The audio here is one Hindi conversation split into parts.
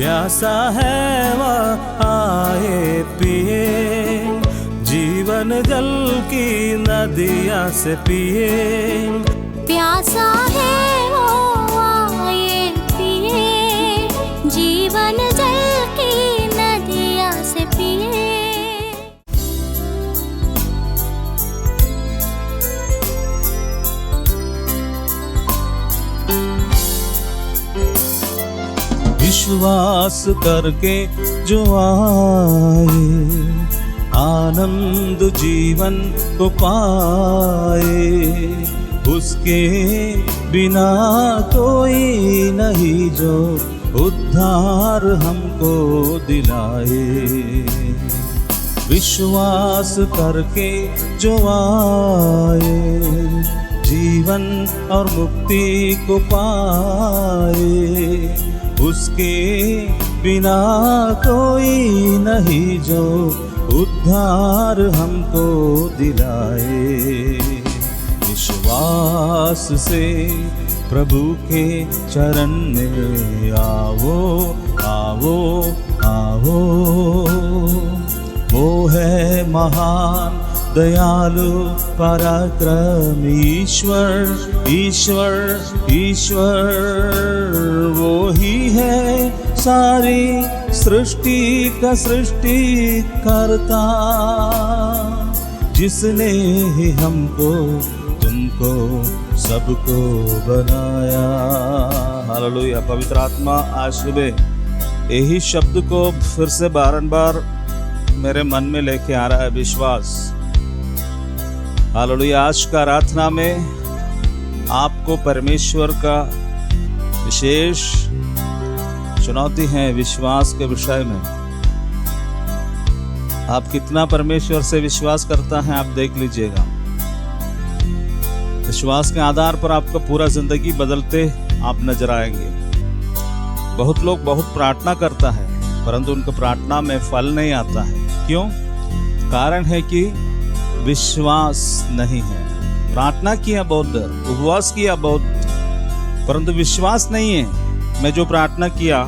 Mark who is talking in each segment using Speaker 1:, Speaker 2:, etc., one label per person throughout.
Speaker 1: प्यासा है वह आए पिए, जीवन जल की नदियाँ से पिए।
Speaker 2: प्यासा है वो आए पिए, जीवन जल की नदियाँ से पिए।
Speaker 1: विश्वास करके जो आए, आनंद जीवन को पाए, उसके बिना कोई नहीं जो उद्धार हमको दिलाए। विश्वास करके जो आए, जीवन और मुक्ति को पाए, उसके बिना कोई नहीं जो उद्धार हमको दिलाए। विश्वास से प्रभु के चरण में आओ, आओ, आओ। वो है महान दयालु पराक्रमी ईश्वर, ईश्वर, ईश्वर। वो ही है सारी सृष्टि का सृष्टिकर्ता, जिसने ही हमको तुमको सबको बनाया। हालेलुया। पवित्र आत्मा आज सुबह यही शब्द को फिर से बारंबार मेरे मन में लेके आ रहा है, विश्वास। हालेलुया। आज का प्रार्थना में आपको परमेश्वर का विशेष चुनौती है विश्वास के विषय में। आप कितना परमेश्वर से विश्वास करता है आप देख लीजिएगा। विश्वास के आधार पर आपका पूरा जिंदगी बदलते आप नजर आएंगे। बहुत लोग बहुत प्रार्थना करता है परंतु उनका प्रार्थना में फल नहीं आता है। क्यों? कारण है कि विश्वास नहीं है। प्रार्थना किया बहुत देर, उपवास किया बहुत, परंतु विश्वास नहीं है। मैं जो प्रार्थना किया,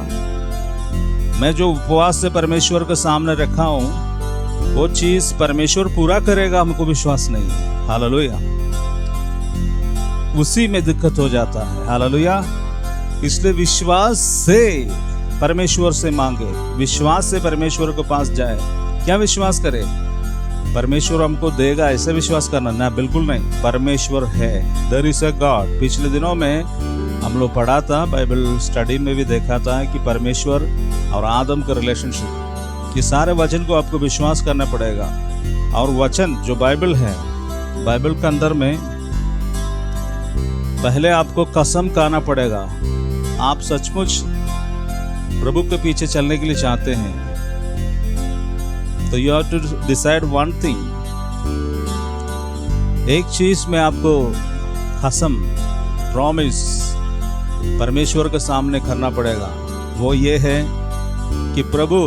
Speaker 1: मैं जो उपवास से परमेश्वर के सामने रखा हूं, वो चीज परमेश्वर पूरा करेगा, हमको विश्वास नहीं है। हालेलुया। उसी में दिक्कत हो जाता है। हालेलुया। इसलिए विश्वास से परमेश्वर से मांगे, विश्वास से परमेश्वर के पास जाए। क्या विश्वास करे? परमेश्वर हमको देगा ऐसे विश्वास करना ना, बिल्कुल नहीं। परमेश्वर है, देयर इज अ गॉड। पिछले दिनों में हम लोग पढ़ा था, बाइबल स्टडी में भी देखा था कि परमेश्वर और आदम का रिलेशनशिप, कि सारे वचन को आपको विश्वास करना पड़ेगा। और वचन जो बाइबल है, बाइबल के अंदर में पहले आपको कसम खाना पड़ेगा। आप सचमुच प्रभु के पीछे चलने के लिए चाहते हैं तो you have to decide one thing. एक चीज में आपको कसम, प्रॉमिस परमेश्वर के सामने करना पड़ेगा। वो ये है कि प्रभु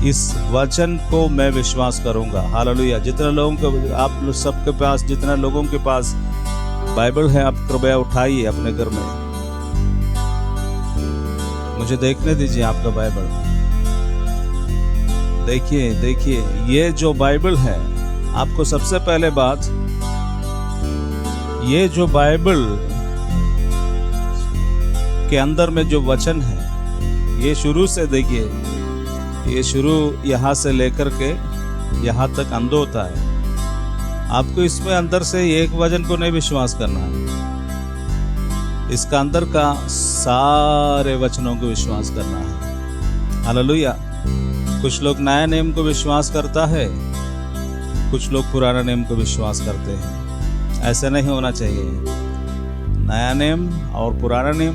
Speaker 1: इस वचन को मैं विश्वास करूंगा। हालेलुया। जितने लोगों को, आप सबके पास, जितने लोगों के पास बाइबल है, आप कृपया उठाइए अपने घर में। मुझे देखने दीजिए आपका बाइबल। देखिए, देखिए, ये जो बाइबल है, आपको सबसे पहले बात, ये जो बाइबल के अंदर में जो वचन है, ये शुरू से देखिए, ये शुरू यहाँ से लेकर के यहाँ तक अंध होता है। आपको इसमें अंदर से एक वचन को नहीं विश्वास करना है, इसका अंदर का सारे वचनों को विश्वास करना है। हालेलुया। कुछ लोग नया नियम को विश्वास करता है, कुछ लोग पुराना नियम को विश्वास करते हैं। ऐसा नहीं होना चाहिए। नया नियम और पुराना नियम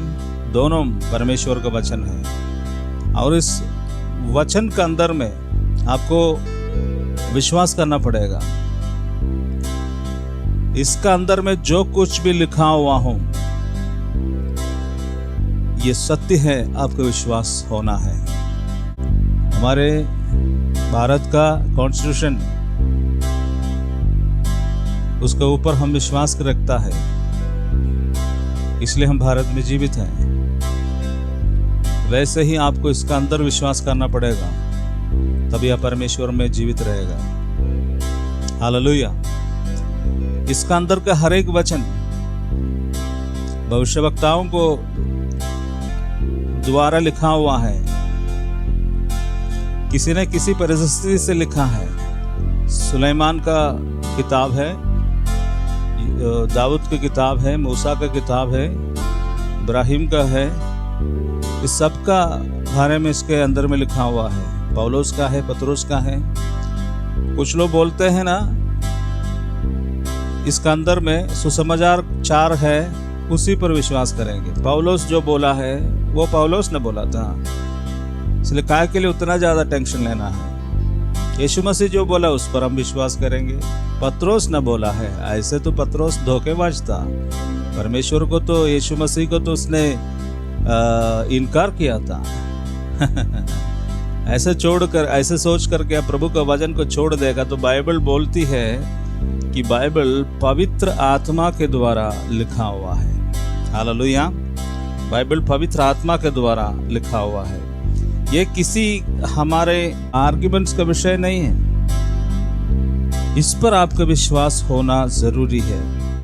Speaker 1: दोनों परमेश्वर का वचन है, और इस वचन के अंदर में आपको विश्वास करना पड़ेगा। इसका अंदर में जो कुछ भी लिखा हुआ हो, ये सत्य है, आपको विश्वास होना है। हमारे भारत का कॉन्स्टिट्यूशन, उसके ऊपर हम विश्वास रखता है, इसलिए हम भारत में जीवित हैं। वैसे ही आपको इसका अंदर विश्वास करना पड़ेगा, तभी आप परमेश्वर में जीवित रहेगा। हालेलुया। इसका अंदर का हर एक वचन भविष्यवक्ताओं को द्वारा लिखा हुआ है, किसी ने किसी परिस्थिति से लिखा है। सुलेमान का किताब है, दाऊद की किताब है, मूसा का किताब है, इब्राहिम का है, इस सब का बारे में इसके अंदर में लिखा हुआ है। पौलुस का है, पतरस का है। कुछ लोग बोलते हैं ना, इसका अंदर में सुसमाचार है, उसी पर विश्वास करेंगे। पौलुस जो बोला है वो पौलुस ने बोला था, इसलिए काय के लिए उतना ज्यादा टेंशन लेना है। यीशु मसीह जो बोला उस पर हम विश्वास करेंगे। पतरस ने बोला है, ऐसे तो पतरस धोखेबाज था, परमेश्वर को तो, यीशु मसीह को तो उसने इनकार किया था। ऐसे छोड़कर, ऐसे सोच करके आप प्रभु का वचन को छोड़ देगा तो बाइबल बोलती है कि बाइबल पवित्र आत्मा के द्वारा लिखा हुआ है। हालेलुया। बाइबल पवित्र आत्मा के द्वारा लिखा हुआ है। ये किसी हमारे आर्ग्यूमेंट्स का विषय नहीं है, इस पर आपका विश्वास होना जरूरी है।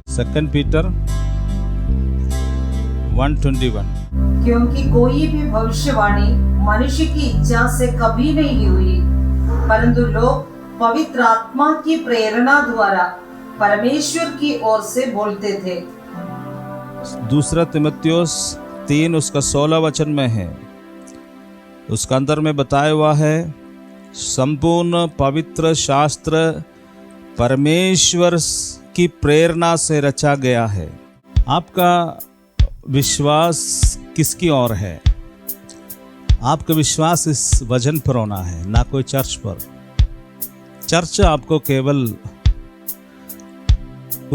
Speaker 1: 2 पीटर 1:21।
Speaker 3: क्योंकि कोई भी भविष्यवाणी मनुष्य की इच्छा से कभी नहीं हुई, परंतु लोग पवित्र आत्मा की प्रेरणा द्वारा परमेश्वर की ओर से बोलते थे।
Speaker 1: 2 तीमुथियुस 3 उसका 16 वचन में है। उसका अंदर में बताया हुआ है, संपूर्ण पवित्र शास्त्र परमेश्वर की प्रेरणा से रचा गया है। आपका विश्वास किसकी ओर है? आपका विश्वास इस वचन पर होना है, ना कोई चर्च पर। चर्च आपको केवल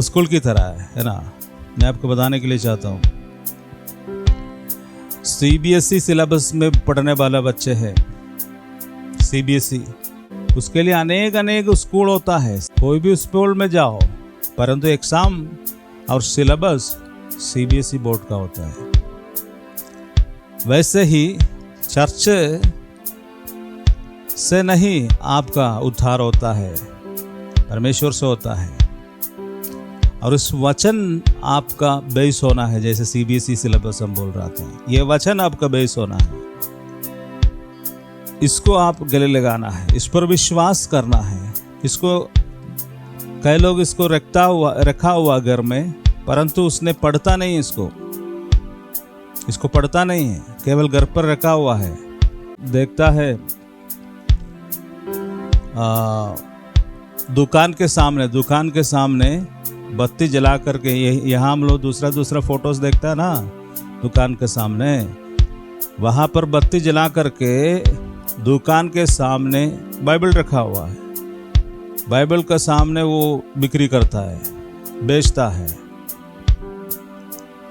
Speaker 1: स्कूल की तरह है ना। मैं आपको बताने के लिए चाहता हूँ, CBSE सिलेबस में पढ़ने वाला बच्चे हैं, CBSE, उसके लिए अनेक स्कूल होता है। कोई भी स्कूल में जाओ, परंतु एग्जाम और सिलेबस CBSE बोर्ड का होता है। वैसे ही चर्च से नहीं आपका उद्धार होता है, परमेश्वर से होता है। और इस वचन आपका बेस होना है, जैसे CBSE सिलेबस हम बोल रहा था, ये वचन आपका बेस होना है। इसको आप गले लगाना है, इस पर विश्वास करना है। इसको कई लोग इसको रखा हुआ घर में, परंतु उसने पढ़ता नहीं, इसको पढ़ता नहीं है, केवल घर पर रखा हुआ है। देखता है दुकान के सामने बत्ती जला करके, यहाँ हम लोग दूसरा फोटोज देखता है ना, दुकान के सामने, वहाँ पर बत्ती जला करके दुकान के सामने बाइबल रखा हुआ है। बाइबल के सामने वो बिक्री करता है, बेचता है,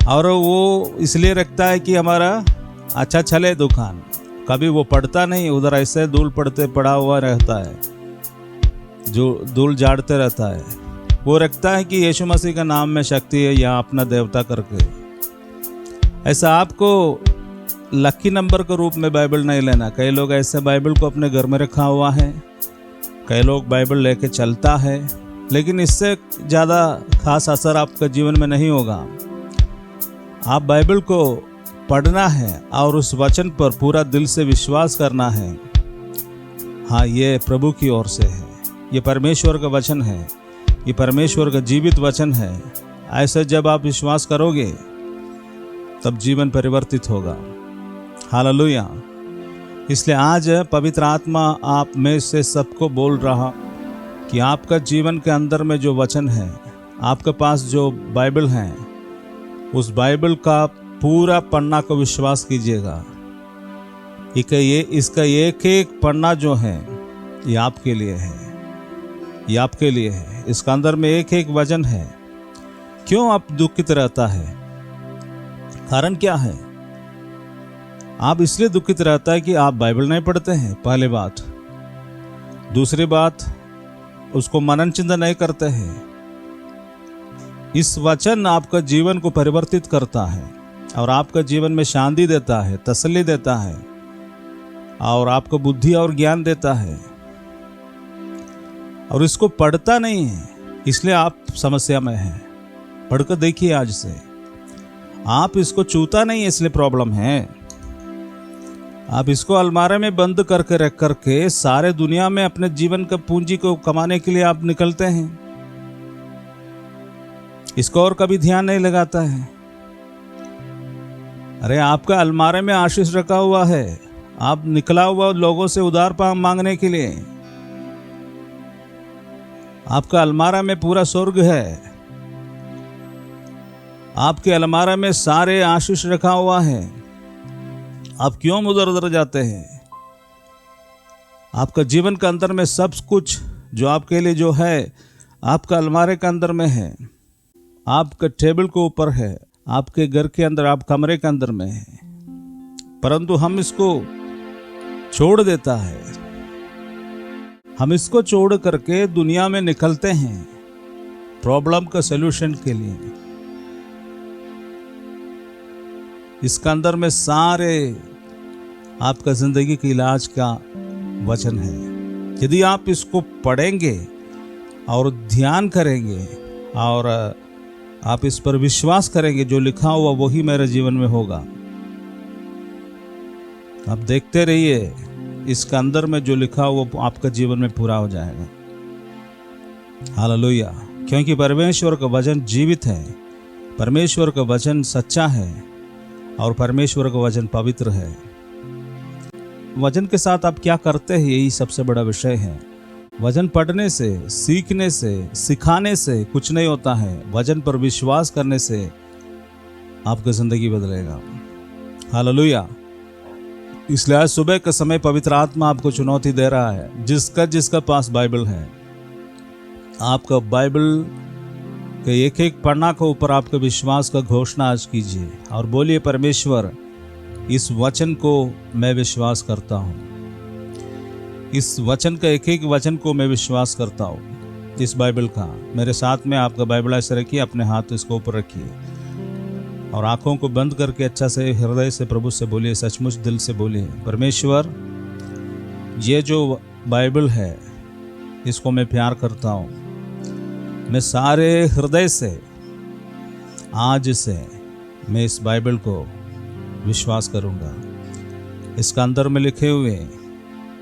Speaker 1: और वो इसलिए रखता है कि हमारा अच्छा चले दुकान। कभी वो पढ़ता नहीं, उधर ऐसे धूल पड़ा हुआ रहता है, जो धूल झाड़ते रहता है। वो रखता है कि यीशु मसीह का नाम में शक्ति है, या अपना देवता करके। ऐसा आपको लकी नंबर के रूप में बाइबल नहीं लेना। कई लोग ऐसे बाइबल को अपने घर में रखा हुआ है, कई लोग बाइबल लेके चलता है, लेकिन इससे ज़्यादा खास असर आपका जीवन में नहीं होगा। आप बाइबल को पढ़ना है और उस वचन पर पूरा दिल से विश्वास करना है। हाँ, ये प्रभु की ओर से है, ये परमेश्वर का वचन है, ये परमेश्वर का जीवित वचन है। ऐसे जब आप विश्वास करोगे तब जीवन परिवर्तित होगा। हालेलुया। इसलिए आज पवित्र आत्मा आप में से सबको बोल रहा कि आपका जीवन के अंदर में जो वचन है, आपके पास जो बाइबल है, उस बाइबल का पूरा पन्ना को विश्वास कीजिएगा। इसका एक एक पन्ना जो है ये आपके लिए है, ये आपके लिए है। इसका अंदर में एक एक वचन है। क्यों आप दुखित रहता है? कारण क्या है? आप इसलिए दुखित रहता है कि आप बाइबल नहीं पढ़ते हैं, पहली बात। दूसरी बात, उसको मनन चिंतन नहीं करते हैं। इस वचन आपका जीवन को परिवर्तित करता है। और आपका जीवन में शांति देता है, तसल्ली देता है और आपको बुद्धि और ज्ञान देता है। और इसको पढ़ता नहीं है, इसलिए आप समस्या में हैं। पढ़कर देखिए आज से। आप इसको छूता नहीं है, इसलिए प्रॉब्लम है। आप इसको अलमारे में बंद करके रख करके सारे दुनिया में अपने जीवन का पूंजी को कमाने के लिए आप निकलते हैं। इसको और कभी ध्यान नहीं लगाता है। अरे आपका अलमारे में आशीष रखा हुआ है, आप निकला हुआ लोगों से उधार मांगने के लिए। आपका अलमारा में पूरा स्वर्ग है। आपके अलमारा में सारे आशीष रखा हुआ है। आप क्यों उधर उधर जाते हैं? आपका जीवन के अंदर में सब कुछ जो आपके लिए जो है आपका अलमारे के अंदर में है, आपके टेबल के ऊपर है, आपके घर के अंदर, आप कमरे के अंदर में है। परंतु हम इसको छोड़ देता है। हम इसको छोड़ करके दुनिया में निकलते हैं प्रॉब्लम का सलूशन के लिए। इसके अंदर में सारे आपका जिंदगी के इलाज का वचन है। यदि आप इसको पढ़ेंगे और ध्यान करेंगे और आप इस पर विश्वास करेंगे, जो लिखा हुआ वही मेरे जीवन में होगा। आप देखते रहिए, इसके अंदर में जो लिखा हुआ वो आपका जीवन में पूरा हो जाएगा। हालेलुया। क्योंकि परमेश्वर का वचन जीवित है, परमेश्वर का वचन सच्चा है और परमेश्वर का वचन पवित्र है। वचन के साथ आप क्या करते हैं, यही सबसे बड़ा विषय है। वचन पढ़ने से, सीखने से, सिखाने से कुछ नहीं होता है। वचन पर विश्वास करने से आपकी जिंदगी बदलेगा। हालेलुया। इसलिए आज सुबह के समय पवित्र आत्मा आपको चुनौती दे रहा है। जिसका पास बाइबल है, आपका बाइबल के एक एक पन्ना के ऊपर आपके विश्वास का घोषणा आज कीजिए और बोलिए, परमेश्वर इस वचन को मैं विश्वास करता हूँ। इस वचन का एक एक वचन को मैं विश्वास करता हूँ। इस बाइबल का मेरे साथ में आपका बाइबल ऐसे रखिए, अपने हाथ इसको ऊपर रखिए और आंखों को बंद करके अच्छा से हृदय से प्रभु से बोलिए, सचमुच दिल से बोलिए, परमेश्वर ये जो बाइबल है इसको मैं प्यार करता हूँ। मैं सारे हृदय से आज से मैं इस बाइबल को विश्वास करूँगा। इसका अंदर में लिखे हुए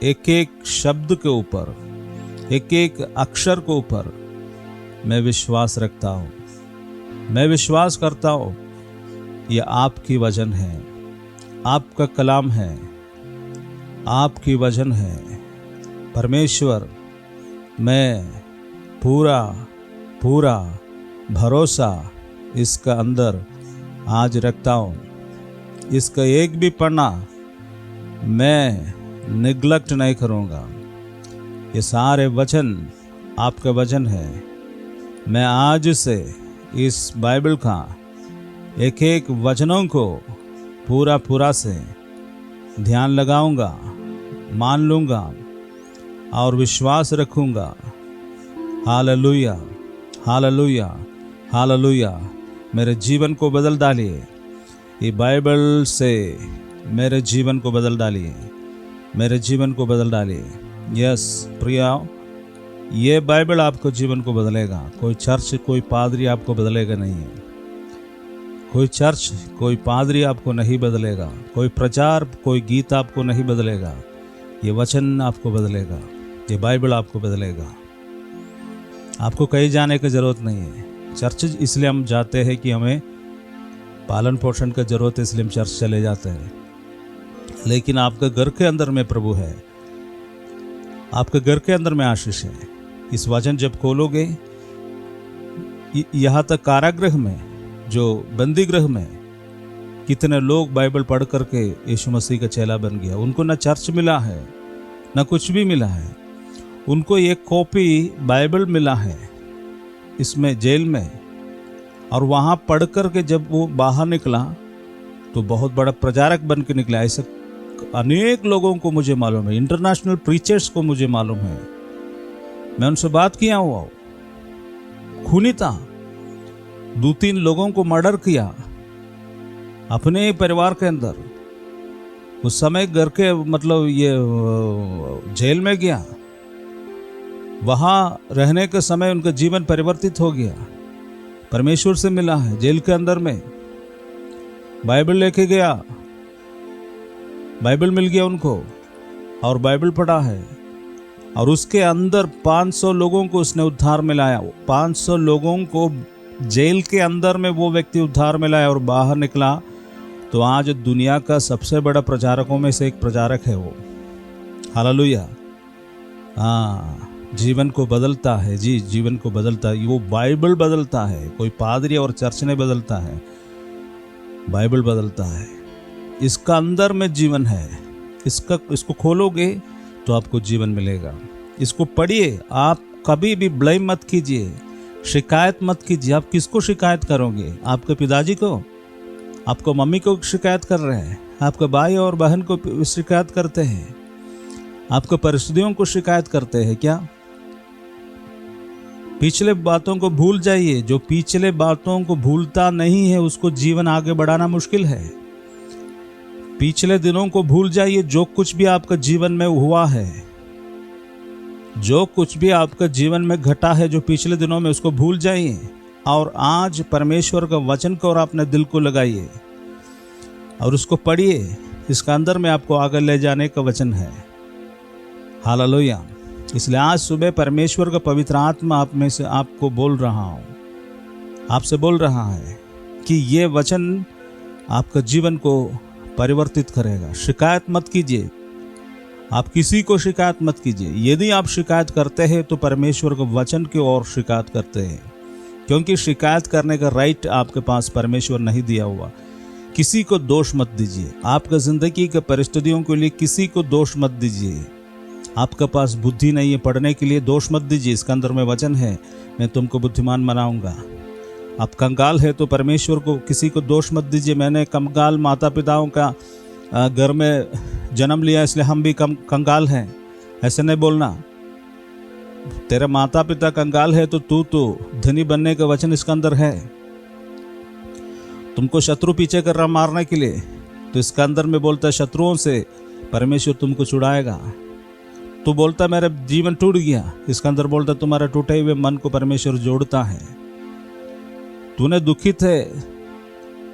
Speaker 1: एक एक शब्द के ऊपर, एक एक अक्षर के ऊपर मैं विश्वास रखता हूँ। मैं विश्वास करता हूँ ये आपकी वचन है, आपका कलाम है, आपकी वचन है। परमेश्वर मैं पूरा भरोसा इसका अंदर आज रखता हूँ। इसका एक भी पन्ना मैं निग्लेक्ट नहीं करूँगा। ये सारे वचन आपका वचन है। मैं आज से इस बाइबल का एक एक वचनों को पूरा से ध्यान लगाऊंगा, मान लूँगा और विश्वास रखूँगा। Hallelujah, hallelujah, hallelujah. मेरे जीवन को बदल डालिए। ये बाइबल से मेरे जीवन को बदल डालिए, मेरे जीवन को बदल डालिए। यस प्रिया, ये बाइबल आपको जीवन को बदलेगा। कोई चर्च, कोई पादरी आपको बदलेगा नहीं है। कोई चर्च, कोई पादरी आपको नहीं बदलेगा। कोई प्रचार, कोई गीत आपको नहीं बदलेगा। ये वचन आपको बदलेगा, ये बाइबल आपको बदलेगा। आपको कहीं जाने की ज़रूरत नहीं है। चर्च इसलिए हम जाते हैं कि हमें पालन पोषण की ज़रूरत है, इसलिए हम चर्च चले जाते हैं। लेकिन आपके घर के अंदर में प्रभु है, आपके घर के अंदर में आशीष है। इस वचन जब खोलोगे, यहाँ तक कारागृह में, जो बंदी गृह में कितने लोग बाइबल पढ़ करके यीशु मसीह का चेला बन गया। उनको ना चर्च मिला है, ना कुछ भी मिला है। उनको एक कॉपी बाइबल मिला है इसमें जेल में, और वहाँ पढ़ करके जब वो बाहर निकला तो बहुत बड़ा प्रचारक बन के निकला। ऐसे अनेक लोगों को मुझे मालूम है, इंटरनेशनल प्रीचर्स को मुझे मालूम है। मैं उनसे बात किया हुआ, खूनी था, 2-3 लोगों को मर्डर किया अपने ही परिवार के अंदर। उस समय घर के मतलब ये जेल में गया, वहाँ रहने के समय उनका जीवन परिवर्तित हो गया, परमेश्वर से मिला है। जेल के अंदर में बाइबल लेके गया, बाइबल मिल गया उनको और बाइबल पढ़ा है, और उसके अंदर 500 लोगों को उसने उद्धार में लाया। 500 लोगों को जेल के अंदर में वो व्यक्ति उद्धार में लाया और बाहर निकला तो आज दुनिया का सबसे बड़ा प्रचारकों में से एक प्रचारक है वो। हालेलुया। हाँ, जीवन को बदलता है जी, जीवन को बदलता है। वो बाइबल बदलता है, कोई पादरी और चर्च नहीं बदलता है, बाइबल बदलता है। इसका अंदर में जीवन है, इसको खोलोगे तो आपको जीवन मिलेगा। इसको पढ़िए, आप कभी भी ब्लेम मत कीजिए, शिकायत मत कीजिए। आप किसको शिकायत करोगे? आपके पिताजी को, आपको मम्मी को शिकायत कर रहे हैं, आपके भाई और बहन को शिकायत करते हैं, आपको परिस्थितियों को शिकायत करते हैं क्या? पिछले बातों को भूल जाइए। जो पिछले बातों को भूलता नहीं है उसको जीवन आगे बढ़ाना मुश्किल है। पिछले दिनों को भूल जाइए। जो कुछ भी आपका जीवन में हुआ है, जो कुछ भी आपका जीवन में घटा है, जो पिछले दिनों में, उसको भूल जाइए और आज परमेश्वर का वचन को और अपने दिल को लगाइए और उसको पढ़िए। इसका अंदर में आपको आगे ले जाने का वचन है। हालेलुया। इसलिए आज सुबह परमेश्वर का पवित्र आत्मा आप में से आपको बोल रहा हूँ, आपसे बोल रहा है कि ये वचन आपका जीवन को परिवर्तित करेगा। शिकायत मत कीजिए, आप किसी को शिकायत मत कीजिए। यदि आप शिकायत करते हैं तो परमेश्वर के वचन की ओर शिकायत करते हैं, क्योंकि शिकायत करने का राइट आपके पास परमेश्वर नहीं दिया हुआ। किसी को दोष मत दीजिए। आपका जिंदगी के परिस्थितियों के लिए किसी को दोष मत दीजिए। आपके पास बुद्धि नहीं है पढ़ने के लिए, दोष मत दीजिए। इसके अंदर में वचन है, मैं तुमको बुद्धिमान बनाऊंगा। आप कंगाल है तो परमेश्वर को किसी को दोष मत दीजिए। मैंने कंगाल माता पिताओं का घर में जन्म लिया इसलिए हम भी कंगाल हैं, ऐसे नहीं बोलना। तेरे माता पिता कंगाल है तो तू तो धनी बनने का वचन इसके अंदर है। तुमको शत्रु पीछे कर रहा मारने के लिए, तो इसके अंदर में बोलता है शत्रुओं से परमेश्वर तुमको छुड़ाएगा। तू बोलता मेरा जीवन टूट गया, इसके अंदर बोलता तुम्हारे टूटे हुए मन को परमेश्वर जोड़ता है। तूने दुखित है,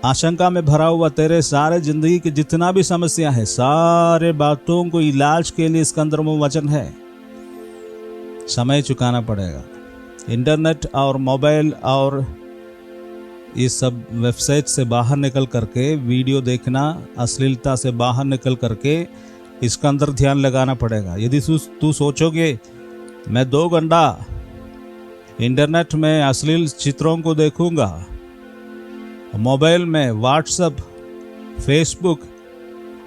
Speaker 1: आशंका में भरा हुआ, तेरे सारे जिंदगी की जितना भी समस्या है, सारे बातों को इलाज के लिए इसके अंदर वो वचन है। समय चुकाना पड़ेगा। इंटरनेट और मोबाइल और ये सब वेबसाइट से बाहर निकल करके, वीडियो देखना, अश्लीलता से बाहर निकल करके इसका अंदर ध्यान लगाना पड़ेगा। यदि तू सोचोगे मैं 2 घंटा इंटरनेट में अश्लील चित्रों को देखूंगा, मोबाइल में व्हाट्सएप, फेसबुक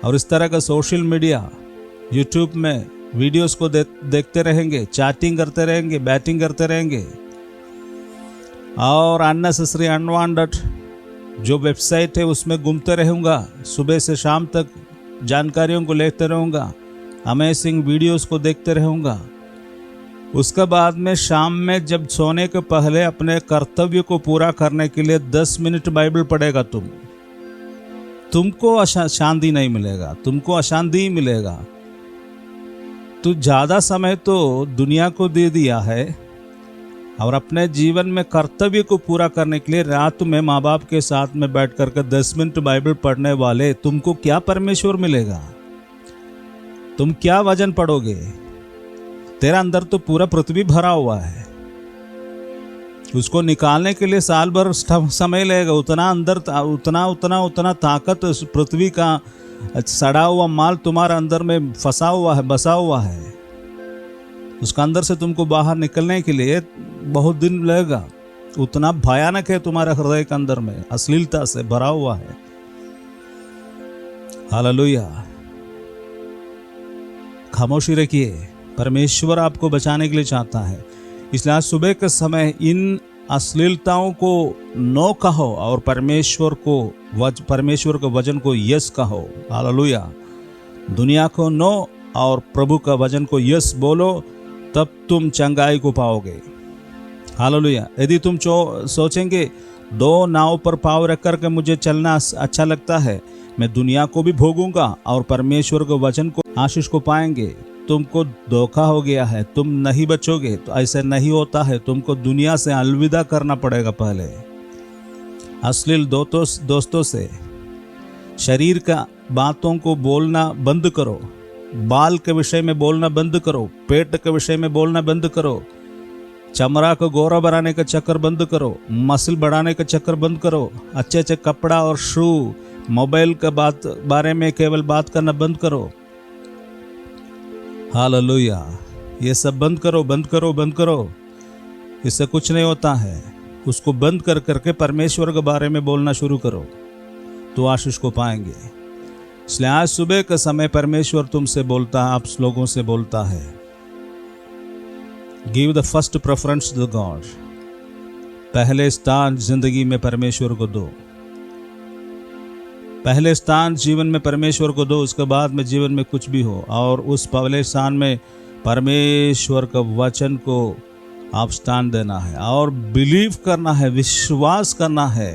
Speaker 1: और इस तरह का सोशल मीडिया, यूट्यूब में वीडियोस को देखते रहेंगे, चैटिंग करते रहेंगे, बैटिंग करते रहेंगे और अननेसेसरी अनवांटेड जो वेबसाइट है उसमें घूमते रहूँगा, सुबह से शाम तक जानकारियों को लेते रहूँगा, अमेजिंग वीडियोस को देखते रहूँगा। उसके बाद में शाम में जब सोने के पहले अपने कर्तव्य को पूरा करने के लिए 10 मिनट बाइबल पढ़ेगा तुमको शांति नहीं मिलेगा, तुमको अशांति मिलेगा। तो ज़्यादा समय तो दुनिया को दे दिया है और अपने जीवन में कर्तव्य को पूरा करने के लिए रात में माँ बाप के साथ में बैठ कर 10 मिनट बाइबल पढ़ने वाले तुमको क्या परमेश्वर मिलेगा? तुम क्या वचन पढ़ोगे? तेरा अंदर तो पूरा पृथ्वी भरा हुआ है, उसको निकालने के लिए साल भर समय लगेगा। उतना अंदर उतना ताकत पृथ्वी का सड़ा हुआ माल तुम्हारे अंदर में फंसा हुआ है, बसा हुआ है। उसका अंदर से तुमको बाहर निकलने के लिए बहुत दिन लगेगा। उतना भयानक है तुम्हारे हृदय के अंदर में, अश्लीलता से भरा हुआ है। हालेलुया। खामोशी रखिए, परमेश्वर आपको बचाने के लिए चाहता है। इसलिए आज सुबह के समय इन अश्लीलताओं को नो कहो और परमेश्वर के वचन को यस कहो। हालेलुया। दुनिया को नो और प्रभु का वचन को यस बोलो, तब तुम चंगाई को पाओगे। हालेलुया। यदि तुम सोचेंगे दो नाव पर पाँव रख करके मुझे चलना अच्छा लगता है। मैं दुनिया को भी भोगूंगा और परमेश्वर के वचन को, आशीष को पाएंगे। तुमको धोखा हो गया है, तुम नहीं बचोगे। तो ऐसे नहीं होता है, तुमको दुनिया से अलविदा करना पड़ेगा। पहले अश्लील दोस्तों से, शरीर का बातों को बोलना बंद करो। बाल के विषय में बोलना बंद करो, पेट के विषय में बोलना बंद करो, चमड़ा को गोरा बनाने का चक्कर बंद करो, मसल बढ़ाने का चक्कर बंद करो, अच्छे अच्छे कपड़ा और शू, मोबाइल का बारे में केवल बात करना बंद करो। हालेलुया। ये सब बंद करो, बंद करो, बंद करो। इससे कुछ नहीं होता है। उसको बंद कर करके परमेश्वर के बारे में बोलना शुरू करो, तो आशीष को पाएंगे। इसलिए आज सुबह के समय परमेश्वर तुमसे बोलता है, आप लोगों से बोलता है। Give the first preference to God. पहले स्थान जिंदगी में परमेश्वर को दो। पहले स्थान जीवन में परमेश्वर को दो, उसके बाद में जीवन में कुछ भी हो। और उस पहले स्थान में परमेश्वर का वचन को आप स्थान देना है और बिलीव करना है, विश्वास करना है।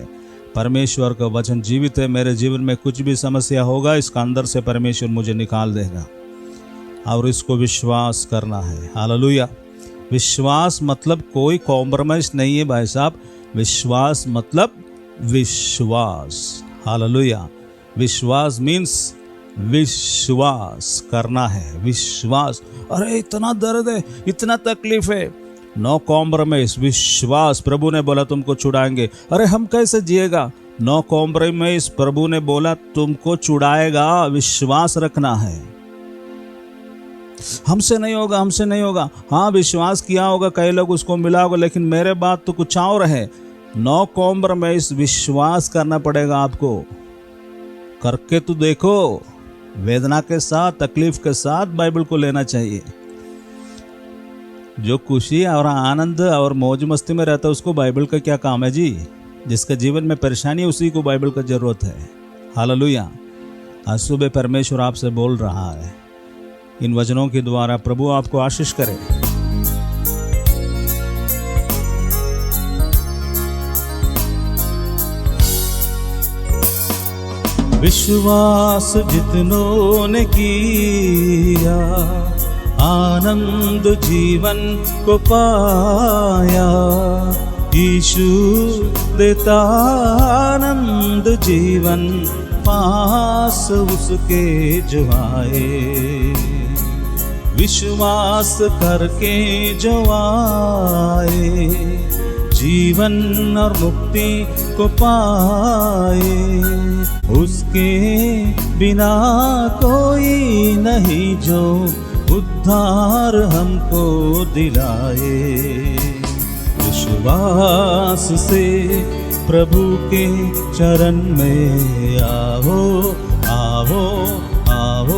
Speaker 1: परमेश्वर का वचन जीवित है। मेरे जीवन में कुछ भी समस्या होगा, इसका अंदर से परमेश्वर मुझे निकाल देगा, और इसको विश्वास करना है। हालेलुया। विश्वास मतलब कोई कॉम्प्रोमाइज नहीं है भाई साहब। विश्वास मतलब विश्वास। हालेलुया। विश्वास मीन्स विश्वास करना है। विश्वास, अरे इतना दर्द है, इतना तकलीफ है, नो कॉम्प्रोमाइज, विश्वास। प्रभु ने बोला तुमको छुड़ाएंगे। अरे हम कैसे जिएगा? No compromise. प्रभु ने बोला तुमको छुड़ाएगा। विश्वास रखना है। हमसे नहीं होगा, हमसे नहीं होगा। हाँ, विश्वास किया होगा, कई लोग उसको मिला होगा, लेकिन मेरे बात तो कुछ और है। नो कॉम्प्रोमाइज, विश्वास करना पड़ेगा आपको। करके तो देखो। वेदना के साथ, तकलीफ के साथ बाइबल को लेना चाहिए। जो खुशी और आनंद और मौज मस्ती में रहता है उसको बाइबल का क्या काम है जी? जिसके जीवन में परेशानी है उसी को बाइबल का जरूरत है। हालेलुया। आज सुबह परमेश्वर आपसे बोल रहा है। इन वचनों के द्वारा प्रभु आपको आशीष करे। विश्वास जितनों ने किया, आनंद जीवन को पाया। यीशु देता आनंद जीवन, पास उसके जो आए। विश्वास करके जो आए, जीवन और मुक्ति को पाए। उसके बिना कोई नहीं जो उद्धार हमको दिलाए। विश्वास से प्रभु के चरण में आओ, आओ, आओ।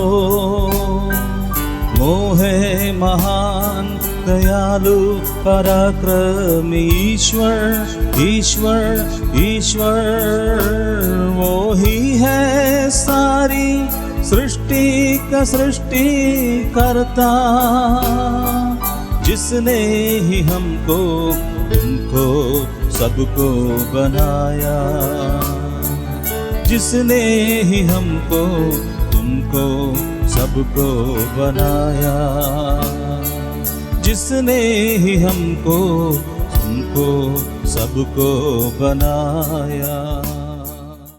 Speaker 1: मोहे महान दयालु पराक्रमी ईश्वर, ईश्वर, ईश्वर। वो ही है सारी सृष्टि का सृष्टि करता, जिसने ही हमको, तुमको, सबको बनाया। जिसने ही हमको, तुमको, सबको बनाया। जिसने ही हमको, तुमको, सबको बनाया।